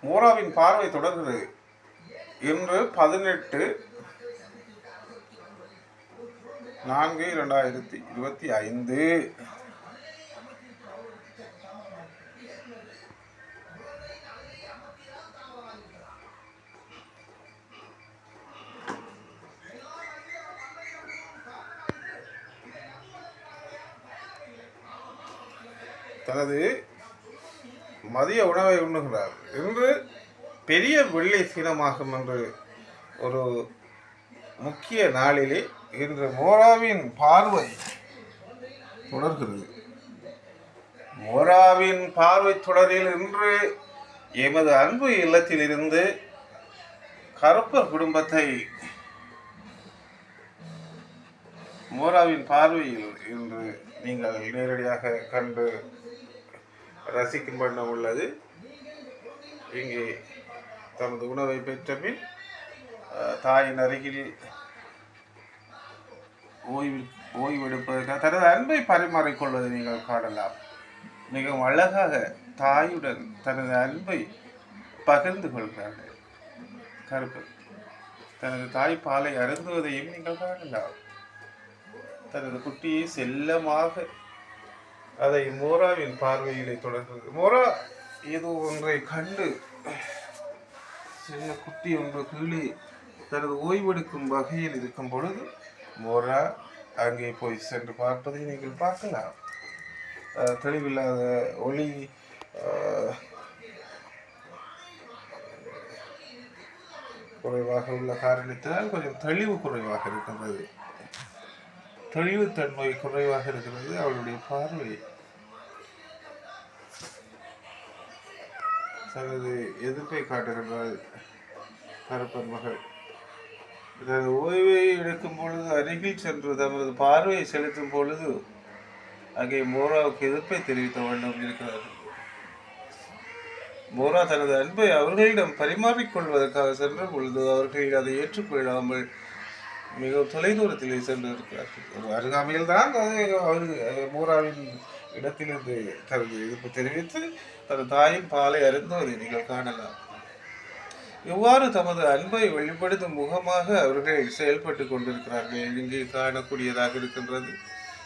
மோராவின் பார்வை தொடர்கிறது. இன்று 18/4/2025. தனது மதிய உணவை உண்ணுகிறார். இன்று பெரிய வெள்ளை சீனமாகும் என்று ஒரு முக்கிய நாளிலே இன்று மோராவின் பார்வை தொடர்கிறது. மோராவின் பார்வை தொடரில் இன்று எமது அன்பு இல்லத்தில் இருந்து கருப்பர் குடும்பத்தை மோராவின் பார்வையில் இன்று நீங்கள் நேரடியாக கண்டு ரசிக்கும் வண்ணம் உள்ளது. இங்கே தனது உணவை பெற்ற பின் தாயின் அருகில் ஓய்வெடுப்பதற்காக தனது அன்பை பரிமாறிக்கொள்வதை நீங்கள் காணலாம். மிகவும் அழகாக தாயுடன் தனது அன்பை பகிர்ந்து கொள்கிறார்கள். கருப்பு தனது தாய் பாலை அருந்துவதையும் நீங்கள் காணலாம். தனது குட்டியை செல்லமாக அதை மோராவின் பார்வையிலே தொடர்கிறது. மோரா ஏதோ ஒன்றை கண்டு சின்ன குட்டி ஒன்று கீழே தனது ஓய்வெடுக்கும் வகையில் இருக்கும் பொழுது மோரா அங்கே போய் சென்று பார்ப்பதை நீங்கள் பார்க்கலாம். தெளிவில்லாத ஒளி குறைவாக உள்ள காரணத்தினால் கொஞ்சம் தெளிவு குறைவாக இருக்கின்றது. தெளிவுத்தன்மை குறைவாக இருக்கிறது. அவளுடைய பார்வை தனது எதிர்ப்பை காட்டுகின்றாள். கருப்பன் மகள் தனது ஓய்வை எடுக்கும் பொழுது அருகில் சென்று தனது பார்வையை செலுத்தும் பொழுது அங்கே மோராவுக்கு எதிர்ப்பை தெரிவித்த வண்ணம் இருக்கிறார்கள். மோரா தனது அன்பை அவர்களிடம் பரிமாறிக்கொள்வதற்காக சென்ற பொழுது அவர்கள் அதை ஏற்றுக்கொள்ளாமல் மிகவும் தொலைதூரத்திலே சென்று இருக்கிறார்கள். ஒரு அருகாமையில் தான் மோராவின் இடத்திலிருந்து தனது எதிர்ப்பு தெரிவித்து தனது தாயின் பாலை அருந்துவதை நீங்கள் காணலாம். இவ்வாறு தமது அன்பை வெளிப்படுத்தும் முகமாக அவர்கள் செயல்பட்டு கொண்டிருக்கிறார்கள். இங்கே காணக்கூடியதாக இருக்கின்றது.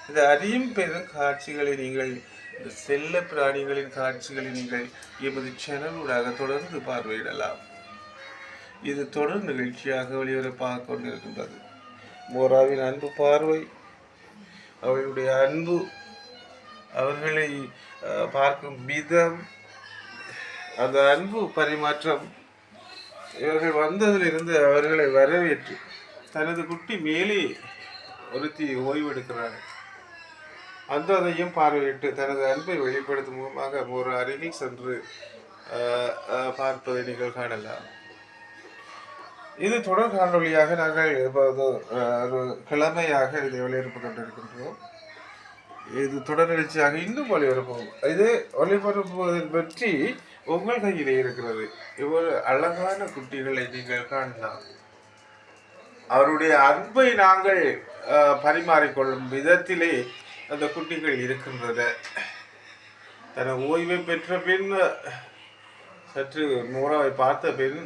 இந்த அறியும் பெரும் காட்சிகளை நீங்கள், இந்த செல்ல பிராணிகளின் காட்சிகளை நீங்கள் எமது சேனலூடாக தொடர்ந்து பார்வையிடலாம். இது தொடர் நிகழ்ச்சியாக ஒளிபரப்பாக கொண்டிருக்கின்றது. மோராவின் அன்பு பார்வை, அவர்களுடைய அன்பு, அவர்களை பார்க்கும் விதம், அந்த அன்பு பரிமாற்றம், இவர்கள் வந்ததிலிருந்து அவர்களை வரவேற்று தனது குட்டி மேலே ஒருத்தி ஓய்வெடுக்கிறார். அதையும் பார்வையிட்டு தனது அன்பை வெளிப்படுத்தும் முகமாக ஒரு அருகில் சென்று பார்ப்பதை நீங்கள் காணலாம். இது தொடர் காணொலியாக நாங்கள் இப்போது ஒரு கிழமையாக இதை ஒளிபரப்பு கொண்டிருக்கின்றோம். இது தொடர் நிகழ்ச்சியாக இன்னும் ஒளிபரப்போம். இது ஒளிபரப்புவதன் பற்றி உங்கள் கையிலே இருக்கிறது. இவ்வளவு அழகான குட்டிகளை நீங்கள் காணலாம். அவருடைய அன்பை நாங்கள் பரிமாறிக்கொள்ளும் விதத்திலே அந்த குட்டிகள் இருக்கின்றன. தன ஓய்வை பெற்ற பின் சற்று மோராவை பார்த்த பின்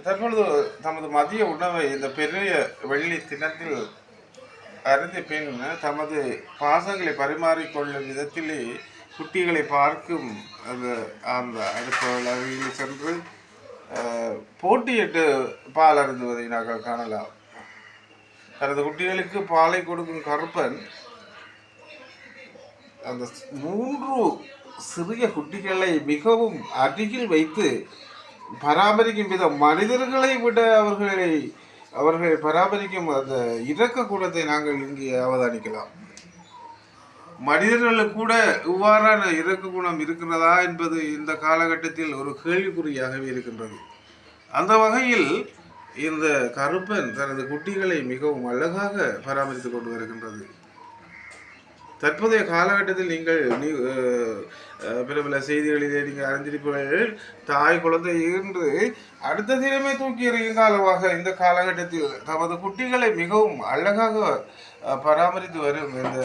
தற்பொழுது தமது மதிய உணவை இந்த பெரிய வெள்ளி தினத்தில் அருந்திய பின் தமது பாசங்களை பரிமாறிக்கொள்ளும் விதத்திலே குட்டிகளை பார்க்கும் அந்த அடுத்த அருகில் சென்று போட்டியிட்டு பால் அருந்துவதை நாங்கள் காணலாம். தனது குட்டிகளுக்கு பாலை கொடுக்கும் கருப்பன் அந்த 3 சிறிய குட்டிகளை மிகவும் அருகில் வைத்து பராமரிக்கும் விதம் மனிதர்களை விட அவர்களை பராமரிக்கும் அந்த இரக்க குணத்தை நாங்கள் இங்கே அவதானிக்கலாம். மனிதர்களுக்கு கூட இவ்வாறான இரக்க குணம் இருக்கிறதா என்பது இந்த காலகட்டத்தில் ஒரு கேள்விக்குறியாகவே இருக்கின்றது. அந்த வகையில் இந்த கருப்பன் தனது குட்டிகளை மிகவும் அழகாக பராமரித்துக் கொண்டு வருகின்றது. தற்போதைய காலகட்டத்தில் நீங்கள் பல செய்திகளிலே நீங்கள் அறிந்திருப்பீர்கள். தாய் குழந்தை என்று அடுத்த தினமே தூக்கி எறியும் காலமாக இந்த காலகட்டத்தில் தமது குட்டிகளை மிகவும் அழகாக பராமரித்து வரும் இந்த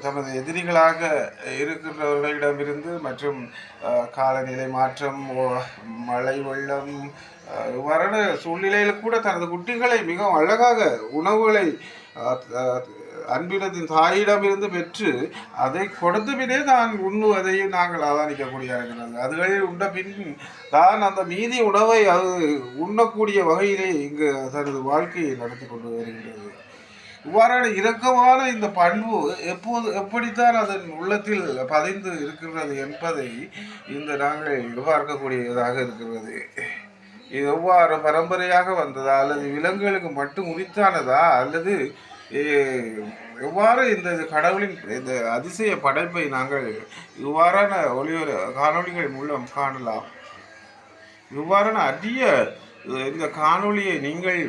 தமது எதிரிகளாக இருக்கின்றவர்களிடமிருந்து மற்றும் காலநிலை மாற்றம், மழை வெள்ளம் இவ்வாறான சூழ்நிலையில் கூட தனது குட்டிகளை மிகவும் அழகாக உணவுகளை அன்பினத்தின் தாயிடமிருந்து பெற்று அதை கொடுத்த பின்னே தான் உண்ணுவதையும் நாங்கள் அவதானிக்கக்கூடிய இருக்கிறது. அதுகள் உண்ட பின் தான் அந்த மீதி உணவை அது உண்ணக்கூடிய வகையிலே இங்கு தனது வாழ்க்கையை நடத்தி கொண்டு வருகின்றது. இவ்வாறான இரக்கமான இந்த பண்பு எப்படித்தான் அதன் உள்ளத்தில் பதிந்து இருக்கின்றது என்பதை இந்த நாங்கள் பார்க்கக்கூடியதாக இருக்கிறது. இது எவ்வாறு பரம்பரையாக வந்ததா, அல்லது விலங்குகளுக்கு மட்டும் உரித்தானதா, அல்லது எவ்வாறு இந்த கடவுளின் இந்த அதிசய படைப்பை நாங்கள் இவ்வாறான காணொளிகள் மூலம் காணலாம். இவ்வாறான அரிய இந்த காணொளியை நீங்கள்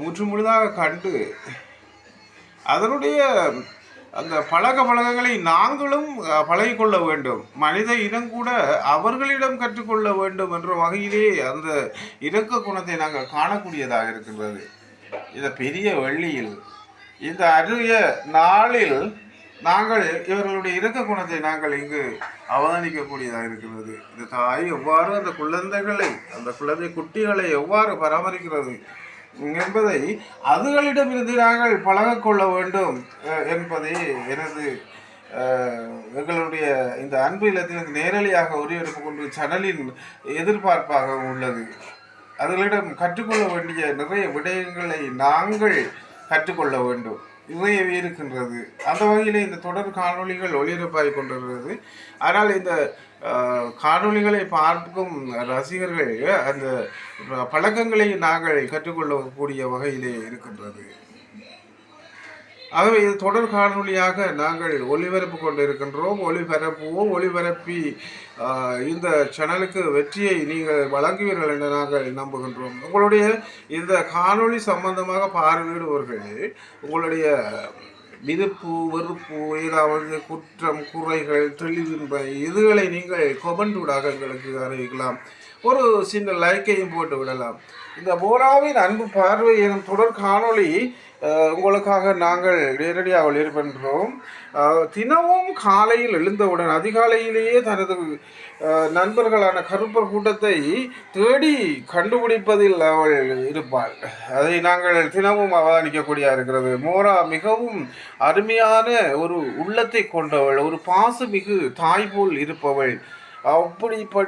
முற்று முழுதாக கண்டு அதனுடைய அந்த பழக்கங்களை நாங்களும் பழகிக்கொள்ள வேண்டும். மனித இனம் கூட அவர்களிடம் கற்றுக்கொள்ள வேண்டும் என்ற வகையிலே அந்த இரக்க குணத்தை நாங்கள் காணக்கூடியதாக இருக்கின்றது. இந்த பெரிய வெள்ளியில், இந்த அரிய நாளில் நாங்கள் இவர்களுடைய இரக்க குணத்தை நாங்கள் இங்கு அவதானிக்கக்கூடியதாக இருக்கிறது. இந்த தாய் எவ்வாறு அந்த குழந்தை குட்டிகளை எவ்வாறு பராமரிக்கிறது என்பதை அதுகளிடமிருந்து நாங்கள் பழகக்கொள்ள வேண்டும் என்பதே எனது எங்களுடைய இந்த அன்பு இல்லத்திற்கு நேரடியாக ஒளிபரப்பு கொண்டு சேனலின் எதிர்பார்ப்பாக உள்ளது. அதுகளிடம் கற்றுக்கொள்ள வேண்டிய நிறைய விடயங்களை நாங்கள் கற்றுக்கொள்ள வேண்டும். நிறையவே இருக்கின்றது. அந்த வகையில் இந்த தொடர் காணொளிகள் ஒளிபரப்பாகி கொண்டிருக்கிறது. ஆனால் இந்த காணொளிகளை பார்க்கும் ரசிகர்கள் அந்த பழக்கங்களை நாங்கள் கற்றுக்கொள்ளக்கூடிய வகையிலே இருக்கின்றது. ஆகவே இது தொடர் காணொளியாக நாங்கள் ஒளிபரப்பு கொண்டு இருக்கின்றோம். ஒளிபரப்பி இந்த சேனலுக்கு வெற்றியை நீங்கள் வழங்குவீர்கள் என்று நாங்கள் நம்புகின்றோம். உங்களுடைய இந்த காணொளி சம்பந்தமாக பார்வையிடுவர்கள் உங்களுடைய விருப்பு வெறுப்பு, ஏதாவது குற்றம் குறைகள் தெளிவின்மை இதுகளை நீங்கள் கொமெண்ட் ஊடாக எங்களுக்கு அறிவிக்கலாம். ஒரு சின்ன லைக்கையும் போட்டு விடலாம். இந்த மோராவின் அன்பு பார்வை எனும் தொடர் காணொளி உங்களுக்காக நாங்கள் நேரடியாக ஒளிபரப்புகின்றோம். தினமும் காலையில் எழுந்தவுடன் அதிகாலையிலேயே தனது நண்பர்களான கருப்பர் கூட்டத்தை தேடி கண்டுபிடிப்பதில் அவள் இருப்பாள். அதை நாங்கள் தினமும் அவதானிக்கக்கூடிய இருக்கிறது. மோரா மிகவும் அருமையான ஒரு உள்ளத்தை கொண்டவள், ஒரு பாசமிகு தாய் போல் இருப்பவள். அப்படிப்பட்ட